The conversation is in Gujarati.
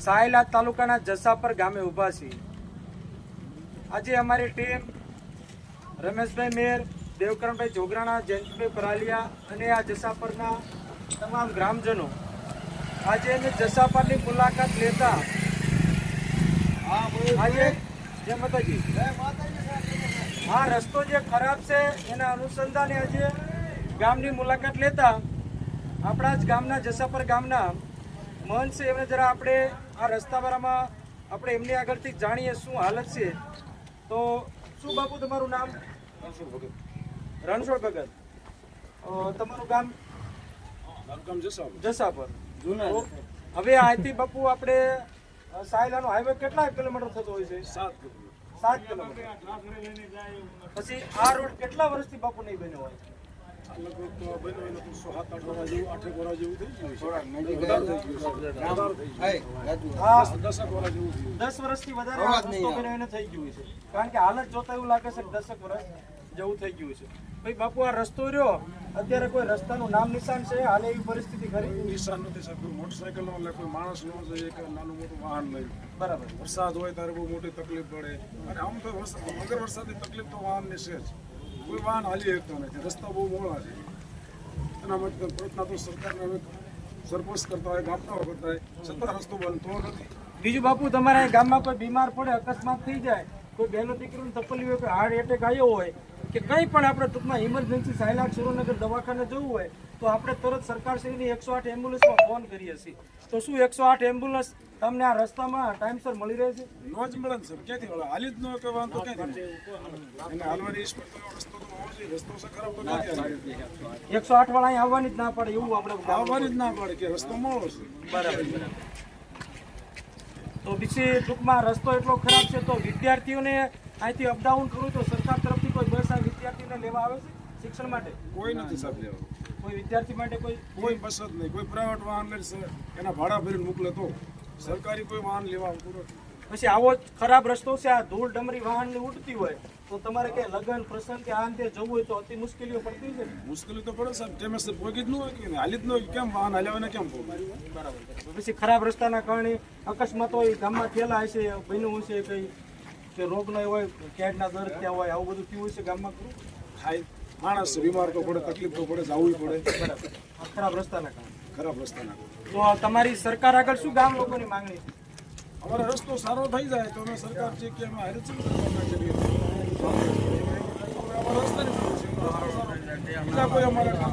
સાયલા તાલુકાના જસાપર ગામે ઊભા છીએ। આજે અમારી ટીમ રમેશભાઈ મેર, દેવકરણભાઈ જોગરાણા, જયંતભાઈ પરાલિયા અને આ જસાપરના તમામ ગ્રામજનો આજે અમે જસાપરની મુલાકાત લેતા આજે જય માતાજી આ રસ્તો જે ખરાબ છે એના અનુસંધાને આજે ગામની મુલાકાત લેતા આપણા જ ગામના જસાપર ગામના મહંત છે એમને જરા આપણે આ રસ્તા બારામાં આપણે એમની આગળથી જાણીએ શું હાલત છે। તો શું બાપુ તમારું નામ? રણછોડ ભગત। તમારું ગામ? જસાપર। હવે અહીંથી બાપુ આપણે સાયલાનો હાઈવે કેટલા કિલોમીટર થતો હોય છે? 7 કિલોમીટર। પછી આ રોડ કેટલા વર્ષથી બાપુ નહીં બન્યો હોય? 10 વર્ષથી વધારે રસ્તો બન્યો એને થઈ ગયું છે, કારણ કે હાલત જોતા એવું લાગે છે 10 વર્ષ જેવું થઈ ગયું છે। ભાઈ બાપુ આ રસ્તો રહ્યો અત્યારે કોઈ રસ્તાનું નામ નિશાન છે? હાલે એવી પરિસ્થિતિ ખરી? નિશાન નથી સાહેબ। કોઈ મોટરસાયકલ નો લે, કોઈ માણસ નો જઈએ કે નાનું મોટું વાહન લઈ, બરાબર। વરસાદ હોય ત્યારે બહુ મોટી તકલીફ પડે, અને આમ તો વગર વરસાદની તકલીફ તો વાહનની છે જ। કોઈ વાહન હાલી શકતા નથી, રસ્તા બહુ મોડા છે। એના માટે પ્રયત્ન તો સરકારને હવે સરપંચ કરતા હોય, ગામડાઓ કરતા હોય, છતાં રસ્તો બનતો નથી। બીજું બાપુ, તમારા ગામમાં કોઈ બીમાર પડે, અકસ્માત થઈ જાય, કોઈ બહેનો દીકરીને તકલીફ હોય, કોઈ હાર્ટ એટેક આવ્યો હોય કે કંઈ પણ આપણે ટૂંકમાં ઇમરજન્સી સાયલા સુરેન્દ્રનગર દવાખાને જવું હોય તો આપણે તરત સરકારશ્રીની 108 એમ્બ્યુલન્સમાં ફોન કરીએ છીએ। તો શું 108 એમ્બ્યુલન્સ તમને આ રસ્તામાં ટાઈમસર મળી રહે છે? નો જ મળે ને સાહેબ, ક્યાંથી મળે? હાલી જ ન હોય, વાહન તો ક્યાંથી એને હાલવાની રસ્તો તો હોવો જોઈએ, રસ્તો છે ખરાબ તો ક્યાંથી 108 વાળા અહીં આવવાની જ ના પડે એવું આપણે આવવાની જ ના પડે કે રસ્તો મોડો છે। બરાબર। તો બીજી ટૂંકમાં રસ્તો એટલો ખરાબ છે તો વિદ્યાર્થીઓને અહીંથી અપડાઉન કરવું તો સરકાર તરફથી કોઈ બસ આ વિદ્યાર્થીઓને લેવા આવે છે શિક્ષણ માટે? કોઈ નથી સાહેબ લેવા, કોઈ વિદ્યાર્થી માટે કોઈ બસ જ નહીં। કોઈ પ્રાઇવેટ વાહન લે છે એના ભાડા ભરીને મોકલે તો, સરકારી કોઈ વાહન લેવા આવતું નથી। પછી આવો જ ખરાબ રસ્તો છે, આ ધૂળ ડમરી વાહનની ઉડતી હોય તો તમારે કે લગ્ન પ્રસંગ કે આ અંતે જવું હોય તો અતિ મુશ્કેલીઓ પડતી છે? મુશ્કેલી તો પડે સાહેબ, ટાઈમે ભોગી જ ન હોય કે હાલી જ ન હોય, કેમ વાહન હાલ્યાને કેમ ભોગવે? બરાબર। પછી ખરાબ રસ્તાના કારણે અકસ્માતો ગામમાં થયેલા હશે, બન્યું હશે કંઈ કે રોગનો હોય, કેડના દર ત્યાં હોય, આવું બધું થયું હશે ગામમાં? થાય, માણસ બીમાર તો પડે, તકલીફ તો પડે, જવું પડે। બરાબર, ખરાબ રસ્તાના કારણે। ખરાબ રસ્તાના તો તમારી સરકાર આગળ શું ગામ લોકોની માંગણી? અમારો રસ્તો સારો થઈ જાય તો અમે સરકાર છે કે અમે હારે ચીજ કરીએ, રસ્તાની બીજા કોઈ અમારા કામ